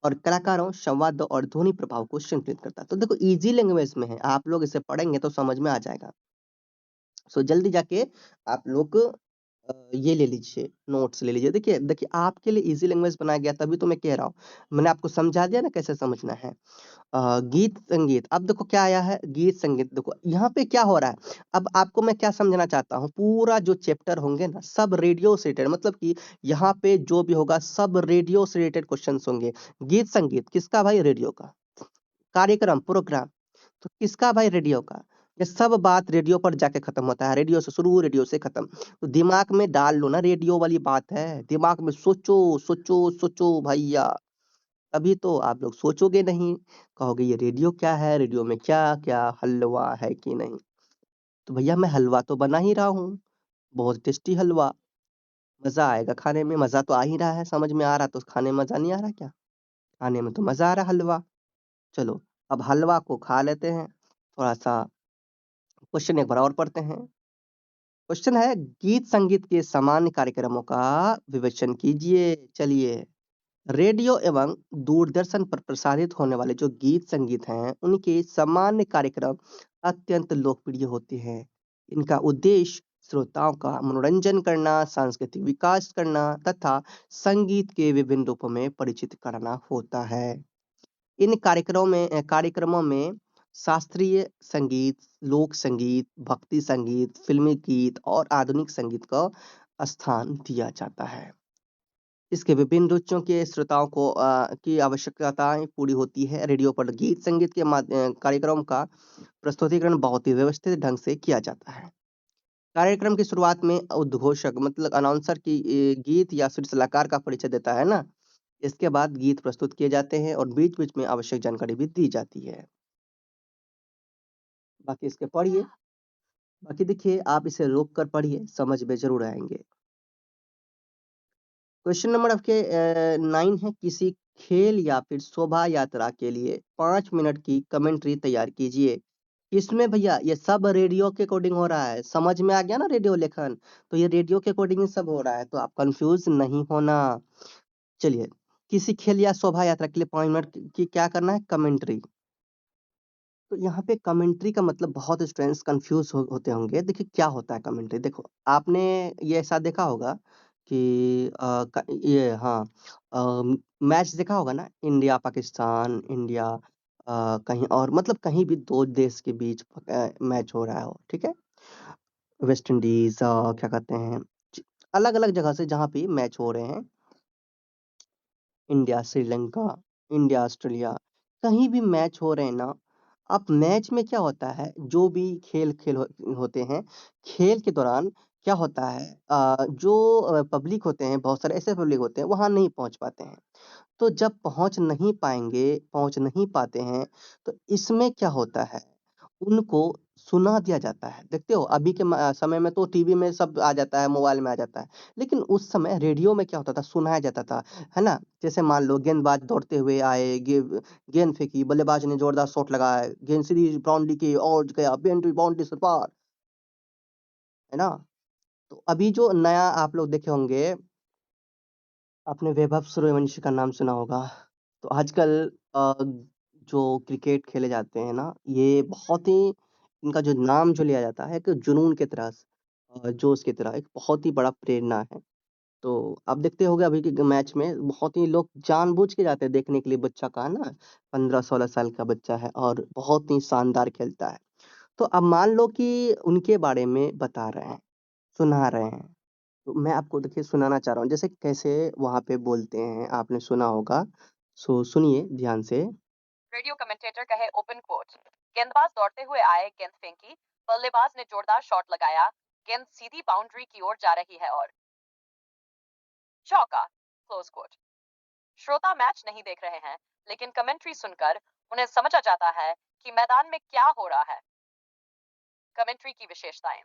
और कलाकारों, संवाद और ध्वनि प्रभाव को संतुलित करता है। तो देखो इजी लैंग्वेज में है, आप लोग इसे पढ़ेंगे तो समझ में आ जाएगा। सो जल्दी जाके आप लोग ये ले लीजिए, नोट्स ले लीजिए। देखिए देखिए आपके लिए ईज़ी लैंग्वेज बनाया गया तभी तो मैं कह रहा हूँ। मैंने आपको समझा दिया ना कैसे समझना है। गीत संगीत अब देखो क्या आया है गीत संगीत देखो यहाँ पे क्या हो रहा है। अब आपको मैं क्या समझाना चाहता हूँ पूरा जो चैप्टर होंगे ना सब रेडियो से रिलेटेड मतलब कि यहाँ पे जो भी होगा सब रेडियो से रिलेटेड क्वेश्चंस होंगे। गीत संगीत किसका भाई रेडियो का। कार्यक्रम प्रोग्राम तो किसका भाई रेडियो का। ये सब बात रेडियो पर जाके खत्म होता है रेडियो से शुरू रेडियो से खत्म। तो दिमाग में डाल लो ना रेडियो वाली बात है दिमाग में सोचो सोचो सोचो भैया। तभी तो आप लोग सोचोगे नहीं, कहोगे ये रेडियो क्या है? रेडियो में क्या-क्या हलवा है कि नहीं? तो भैया मैं हलवा तो बना ही रहा हूँ, बहुत टेस्टी हलवा, मज़ा आएगा खाने में, मज़ा तो आ ही रहा है, समझ में आ रहा तो खाने में मज़ा नहीं आ रहा क्या? खाने में तो मज़ा आ रहा है हलवा। चलो, अब हलवा को खा लेते हैं, थोड़ा-सा क्वेश्चन एक बार और पढ़ते हैं। क्वेश्चन है गीत संगीत के सामान्य कार्यक्रमों का विवेचन कीजिए। चलिए रेडियो एवं दूरदर्शन पर प्रसारित होने वाले जो गीत संगीत हैं, उनके सामान्य कार्यक्रम अत्यंत लोकप्रिय होते हैं। इनका उद्देश्य श्रोताओं का मनोरंजन करना, सांस्कृतिक विकास करना तथा संगीत के विभिन्न रूपों में परिचित कराना होता है। इन कार्यक्रमों में शास्त्रीय संगीत, लोक संगीत, भक्ति संगीत, फ़िल्मी गीत और आधुनिक संगीत को स्थान दिया जाता है। इसके विभिन्न रुचियों के श्रोताओं को की आवश्यकताएँ पूरी होती है। रेडियो पर गीत संगीत के कार्यक्रम का प्रस्तुतिकरण बहुत ही व्यवस्थित ढंग से किया जाता है। कार्यक्रम की शुरुआत में उद्घोषक मतलब अनाउंसर की गीत या फिर सलाहकार का परिचय देता है ना? इसके बाद गीत प्रस्तुत किए जाते हैं और बीच-बीच में आवश्यक जानकारी भी दी जाती है। बाकी इसके पढ़िए, बाकी देखिए आप इसे रोक कर पढ़िए, समझ में ज़रूर आएँगे। क्वेश्चन नंबर आपके 9 है किसी खेल या फिर शोभा यात्रा के लिए 5 मिनट की कमेंट्री तैयार कीजिए। इसमें भैया ये सब रेडियो के अकॉर्डिंग हो रहा है, समझ में आ गया ना रेडियो लेखन? तो ये रेडियो के अकॉर्डिंग ही सब हो रहा है, तो आप कन्फ्यूज़ नहीं होना। चलिए, किसी खेल या शोभा यात्रा के लिए 5 मिनट की क्या करना है कमेंट्री। तो यहाँ पे कमेंट्री का मतलब बहुत स्टूडेंट्स कन्फ्यूज़ होते होंगे। देखिए क्या होता है कमेंट्री? देखो, आपने ये ऐसा देखा होगा कि ये हाँ मैच देखा होगा ना इंडिया-पाकिस्तान, इंडिया कहीं और मतलब कहीं भी 2 देश के बीच मैच हो रहा हो, ठीक है? वेस्ट इंडीज़ क्या कहते हैं च अलग-अलग जगह से जहाँ पे मैच हो रहे हैं इंडिया, श्रीलंका, इंडिया, ऑस्ट्रेलिया, कहीं भी मैच हो रहे हैं ना, अब मैच में क्या होता है, जो भी होते हैं, खेल के दौरान क्या होता है जो पब्लिक होते हैं, बहुत सारे ऐसे पब्लिक होते हैं, वहाँ नहीं पहुँच पाते हैं। तो जब पहुँच नहीं पाते हैं, तो इसमें क्या होता है, उनको सुना दिया जाता है। देखते हो अभी के समय में तो टीवी में सब आ जाता है, मोबाइल में आ जाता है। लेकिन उस समय रेडियो में क्या होता था, सुनाया जाता था, है ना? जैसे मान लो गेंदबाज दौड़ते हुए आए, गेंद फेंकी, बल्लेबाज ने जोरदार शॉट लगाया, गेंद सीधी बाउंड्री की ओर गया, बाउंड्री से पार, है ना? तो अभी जो नया आप लोग देखे होंगे आपने वैभव सूर्यवंशी का नाम सुना होगा। तो आजकल जो क्रिकेट खेले जाते हैं ना, ये बहुत ही इनका जो नाम जो लिया जाता है, एक जुनून की तरह जोश की तरह एक बहुत ही बड़ा प्रेरणा है। तो आप देखते होंगे अभी के मैच में बहुत ही लोग जानबूझ के जाते हैं देखने के लिए, बच्चा का है ना, 15-16 साल का बच्चा है और बहुत ही शानदार खेलता है। तो अब मान लो कि उनके बारे में बता रहे हैं, सुना रहे हैं, तो मैं आपको देखिए सुनाना चाह रहा हूँ, जैसे कैसे वहाँ पे बोलते हैं, आपने सुना होगा। सो सुनिए ध्यान से। रेडियो कमेंटेटर कहे ओपन कोट, गेंदबाज दौड़ते हुए आए, गेंद फेंकी, बल्लेबाज ने जोरदार शॉट लगाया, गेंद सीधी बाउंड्री की ओर जा रही है और चौका, क्लोज कोट। श्रोता मैच नहीं देख रहे हैं, लेकिन कमेंट्री सुनकर उन्हें समझ आ जाता है कि मैदान में क्या हो रहा है। कमेंट्री की विशेषताएं: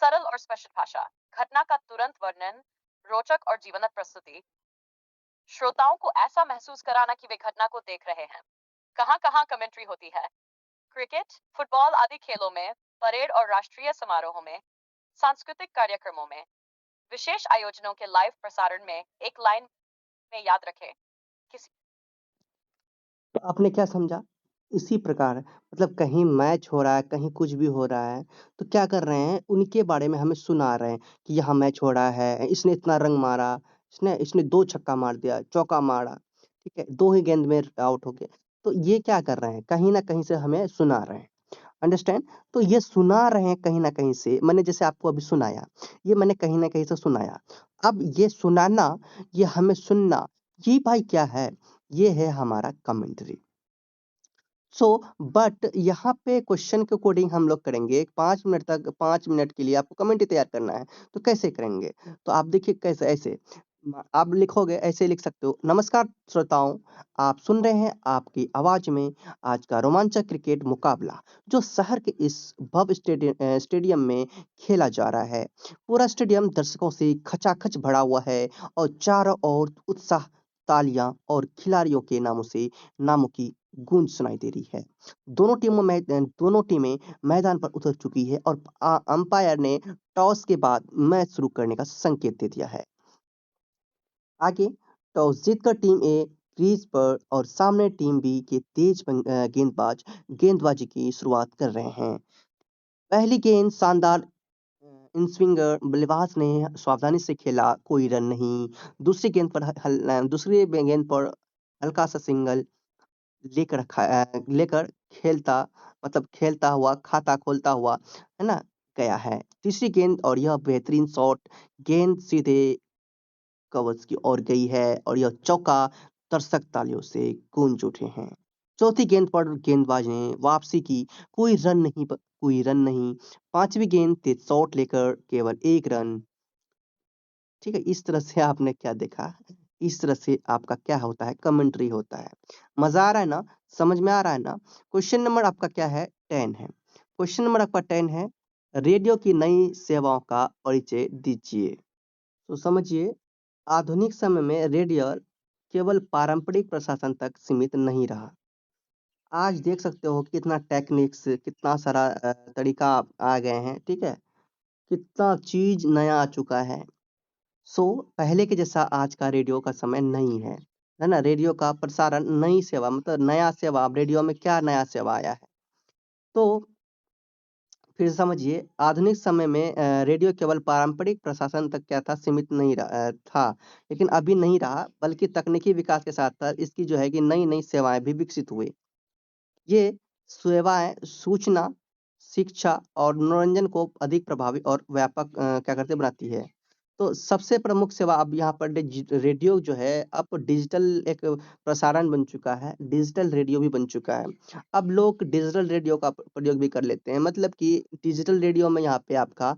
सरल और स्पष्ट भाषा, घटना का तुरंत वर्णन, रोचक और जीवंत प्रस्तुति, श्रोताओं को ऐसा महसूस कराना कि वे घटना को देख रहे हैं। कहां कहां कमेंट्री होती है: क्रिकेट, फुटबॉल आदि खेलों में, परेड और राष्ट्रीय समारोहों में, सांस्कृतिक कार्यक्रमों में, विशेष आयोजनों के लाइव प्रसारण में। एक लाइन में याद रखें, किसी तो आपने क्या समझा? इसी प्रकार मतलब कहीं मैच हो रहा है, कहीं कुछ भी हो रहा है, तो क्या कर रहे हैं, उनके बारे में हमें सुना रहे हैं कि यहाँ मैच हो रहा है, इसने इतना रन मारा, इसने इसने 2 छक्का मार दिया, चौका मारा, ठीक है? 2 ही गेंद में आउट हो गए। तो ये क्या कर रहे हैं, कहीं न कहीं से हमें सुना रहे हैं, अंडरस्टैंड? तो ये सुना रहे हैं कहीं न कहीं से, मैंने जैसे आपको अभी सुनाया, ये मैंने कहीं न कहीं से सुनाया। अब ये सुनाना, ये हमें सुनना, ये भाई क्या है? ये है हमारा कमेंटरी। सो बट यहाँ पे क्वेश्चन के अकॉर्डिंग हम लोग करेंगे 5 मिनट तक, 5 मिनट के लिए आपको कमेंट्री तैयार करना है, तो कैसे करेंगे? तो आप देखिए कैसे, ऐसे आप लिखोगे, ऐसे लिख सकते हो, नमस्कार श्रोताओं, आप सुन रहे हैं आपकी आवाज में आज का रोमांचक क्रिकेट मुकाबला, जो शहर के इस भव्य स्टेडियम में खेला जा रहा है। पूरा स्टेडियम दर्शकों से खचाखच भरा हुआ है और चारों ओर उत्साह, तालियां और खिलाड़ियों के नामों की गूंज सुनाई दे रही है। दोनों टीमें मैदान पर उतर चुकी है और अंपायर ने टॉस के बाद मैच शुरू करने का संकेत दे दिया है। आगे टॉस जीतकर टीम ए क्रीज पर और सामने टीम बी के गेंदबाज गेंदबाजी की शुरुआत कर रहे हैं। पहली गेंद शानदार इन स्विंगर बल्लेबाज ने सावधानी से खेला, कोई रन नहीं। दूसरी गेंद पर हल्का सा सिंगल लेकर खेलता, मतलब खेलता हुआ, खाता खोलता हुआ, है ना, गया है। तीसरी गेंद और यह बेहतरीन शॉट, गेंद सीधे कवर्स की ओर गई है और यह चौका दर्शक तालियों से गूंज उठे हैं। चौथी गेंद पर गेंदबाज ने वापसी की, कोई रन नहीं। पांचवी गेंद तेज शॉट लेकर केवल 1 रन। ठीक है, इस तरह से आपने क्या देखा, इस तरह से आपका क्या होता है, कमेंट्री होता है। मजा आ रहा है ना, समझ में आ रहा है ना? क्वेश्चन नंबर आपका क्या है, 10 है। क्वेश्चन नंबर आपका 10 है, रेडियो की नई सेवाओं का परिचय दीजिए। तो समझिए, आधुनिक समय में रेडियो केवल पारंपरिक प्रशासन तक सीमित नहीं रहा। आज देख सकते हो कितना टेक्निक्स, कितना सारा तरीका आ गए हैं, ठीक है? कितना चीज नया आ चुका है। सो पहले के जैसा आज का रेडियो का समय नहीं है। है ना? रेडियो का प्रसारण, नई सेवा, मतलब नया सेवा, अब रेडियो में क्या नया सेवा आया है? तो फिर से समझिए, आधुनिक समय में रेडियो केवल पारंपरिक प्रशासन तक क्या था, सीमित नहीं था। लेकिन अभी नहीं रहा, बल्कि तकनीकी विकास के साथ-साथ इसकी जो है कि नई-नई सेवाएँ भी विकसित हुई। ये सेवाएँ सूचना, शिक्षा और मनोरंजन को अधिक प्रभावी और व्यापक क्या करते बनाती है। तो सबसे प्रमुख सेवा अब यहाँ पर रेडियो जो है अब डिजिटल एक प्रसारण बन चुका है, डिजिटल रेडियो भी बन चुका है। अब लोग डिजिटल रेडियो का प्रयोग भी कर लेते हैं, मतलब कि डिजिटल रेडियो में यहाँ पे आपका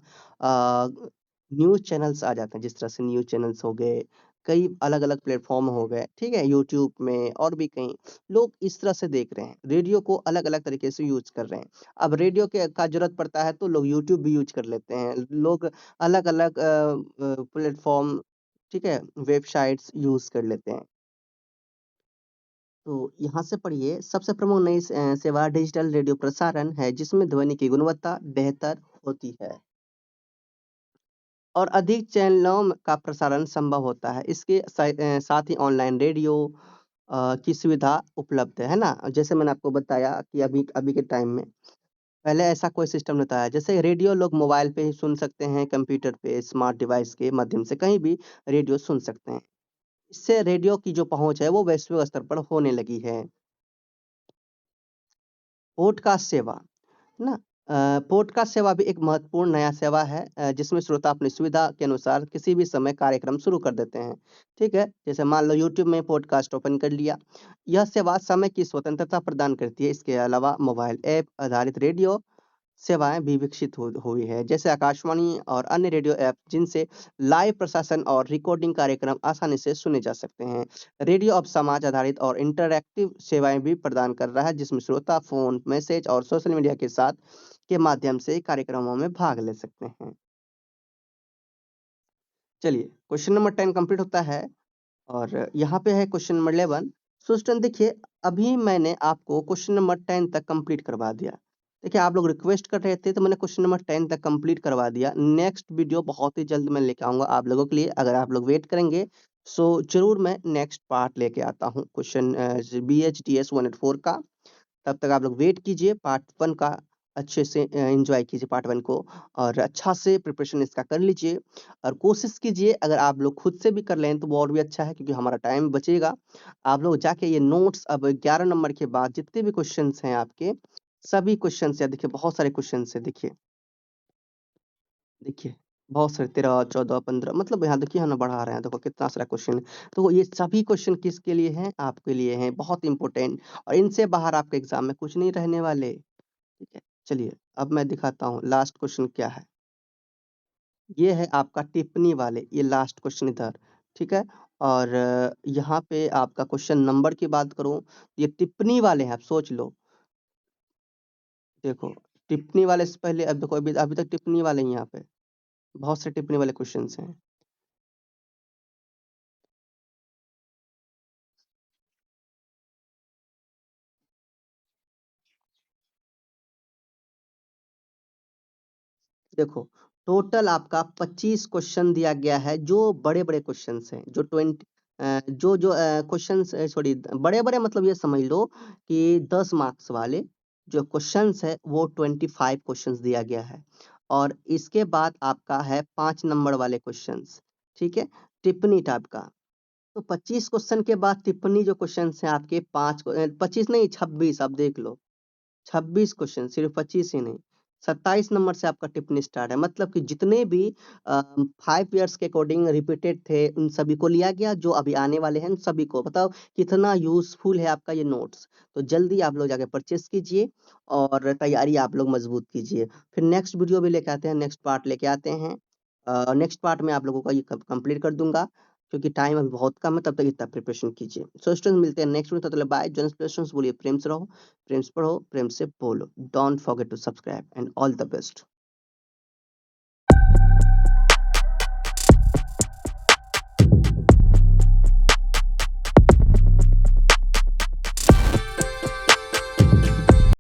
न्यूज़ चैनल्स आ जाते हैं, जिस तरह से न्यूज़ चैनल्स हो गए, कई अलग-अलग प्लेटफ़ॉर्म हो गए, ठीक है? यूट्यूब में और भी कहीं, लोग इस तरह से देख रहे हैं, रेडियो को अलग-अलग तरीके से यूज़ कर रहे हैं। अब रेडियो के का ज़रूरत पड़ता है तो लोग यूट्यूब भी यूज़ कर लेते हैं, लोग अलग-अलग प्लेटफ़ॉर्म, ठीक है? वेबसाइट्स यूज़ कर लेते हैं। तो यहाँ से पढ़िए, सबसे प्रमुख नई सेवा डिजिटल रेडियो प्रसारण है, जिसमें ध्वनि की गुणवत्ता बेहतर होती है और अधिक चैनलों का प्रसारण संभव होता है। इसके साथ ही ऑनलाइन रेडियो की सुविधा उपलब्ध है ना? जैसे मैंने आपको बताया कि अभी अभी के टाइम में पहले ऐसा कोई सिस्टम नहीं था। जैसे रेडियो लोग मोबाइल पे ही सुन सकते हैं, कंप्यूटर पे, स्मार्ट डिवाइस के माध्यम से कहीं भी रेडियो सुन सकते हैं। इससे रेडियो की जो पहुँच है वो वैश्विक स्तर पर होने लगी है। पॉडकास्ट सेवा, है ना? पॉडकास्ट सेवा भी एक महत्वपूर्ण नया सेवा है जिसमें श्रोता अपनी सुविधा के अनुसार किसी भी समय कार्यक्रम शुरू कर देते हैं, ठीक है? जैसे मान लो यूट्यूब में पॉडकास्ट ओपन कर लिया। यह सेवा समय की स्वतंत्रता प्रदान करती है। इसके अलावा मोबाइल ऐप आधारित रेडियो सेवाएँ भी विकसित हो हुई है, जैसे आकाशवाणी और अन्य रेडियो ऐप जिनसे लाइव प्रशासन और रिकॉर्डिंग कार्यक्रम आसानी से सुने जा सकते हैं। रेडियो अब समाज आधारित और इंटरैक्टिव सेवाएँ भी प्रदान कर रहा है, जिसमें श्रोता फ़ोन, मैसेज और सोशल मीडिया के साथ के माध्यम से कार्यक्रमों में भाग ले सकते हैं। चलिए, क्वेश्चन नंबर 10 कंप्लीट होता है और यहाँ पे है क्वेश्चन नंबर 11। सो स्टूडेंट देखिए, अभी मैंने आपको क्वेश्चन नंबर 10 तक कंप्लीट करवा दिया। देखिए, आप लोग रिक्वेस्ट कर रहे थे तो मैंने क्वेश्चन नंबर 10 तक कंप्लीट करवा दिया। नेक्स्ट वीडियो बहुत ही जल्द मैं लेके आऊँगा आप लोगों के लिए। अगर आप लोग वेट करेंगे, सो ज़रूर मैं नेक्स्ट पार्ट लेके आता हूँ क्वेश्चन BHDS 184 का। तब तक आप लोग वेट कीजिए, पार्ट 1 का अच्छे से एन्जॉय कीजिए पार्ट 1 को और अच्छा से प्रिपरेशन इसका कर लीजिए और कोशिश कीजिए अगर आप लोग खुद से भी कर लें तो वो और भी अच्छा है क्योंकि हमारा टाइम बचेगा। आप लोग जाके ये नोट्स अब 11 नंबर के बाद जितने भी क्वेश्चन्स हैं आपके, सभी क्वेश्चन्स हैं देखिए बहुत सारे क्वेश्चन्स हैं देखिए। देखिए, बहुत सारे 13, 14, 15 मतलब यहाँ देखिए हम ना बढ़ा रहे हैं, देखो कितना सारा क्वेश्चन है। तो ये सभी क्वेश्चन किसके लिए हैं? आपके लिए हैं, बहुत इम्पोर्टेंट और इनसे बाहर आपके एग्ज़ाम में कुछ नहीं रहने वाले। ठीक है, चलिए अब मैं दिखाता हूँ लास्ट क्वेश्चन क्या है। ये है आपका टिप्पणी वाले, ये लास्ट क्वेश्चन इधर, ठीक है? और यहाँ पे आपका क्वेश्चन नंबर की बात करूँ, ये टिप्पणी वाले हैं, आप सोच लो। देखो, टिप्पणी वाले से पहले अब देखो अभी अभी तक टिप्पणी वाले ही हैं यहाँ पे, बहुत से टिप्पणी वाले क्वेश्चन्स हैं। देखो, टोटल आपका 25 क्वेश्चन दिया गया है, जो बड़े-बड़े क्वेश्चन्स हैं, जो क्वेश्चन्स सॉरी बड़े-बड़े मतलब ये समझ लो कि 10 मार्क्स वाले जो क्वेश्चन्स हैं, वो 25 क्वेश्चन्स दिया गया है और इसके बाद आपका है 5 नंबर वाले क्वेश्चन्स, ठीक है? टिप्पणी टाइप का। तो 25 क्वेश्चन के बाद टिप्पणी जो क्वेश्चन्स हैं आपके 25 नहीं 26 आप देख लो। 26 क्वेश्चन सिर्फ 25 ही नहीं, 27 नंबर से आपका टिप्पणी स्टार्ट है। मतलब कि जितने भी 5 इयर्स के अकॉर्डिंग रिपीटेड थे, उन सभी को लिया गया, जो अभी आने वाले हैं, उन सभी को। बताओ कितना यूज़फुल है आपका ये नोट्स। तो जल्दी आप लोग जाके परचेज़ कीजिए और तैयारी आप लोग मज़बूत कीजिए। फिर नेक्स्ट वीडियो भी लेके आते हैं, नेक्स्ट पार्ट लेके आते हैं। नेक्स्ट पार्ट में आप लोगों का ये कंप्लीट कर दूँगा, क्योंकि टाइम अभी बहुत कम है, तब तक इतना प्रिपरेशन कीजिए। सो स्टूडेंट्स मिलते हैं नेक्स्ट वीडियो, तब तक के लिए बाय। जो इंस्पिरेशंस बोलिए प्रेम से रहो, प्रेम से पढ़ो, प्रेम से बोलो। Don't forget to subscribe and all the best.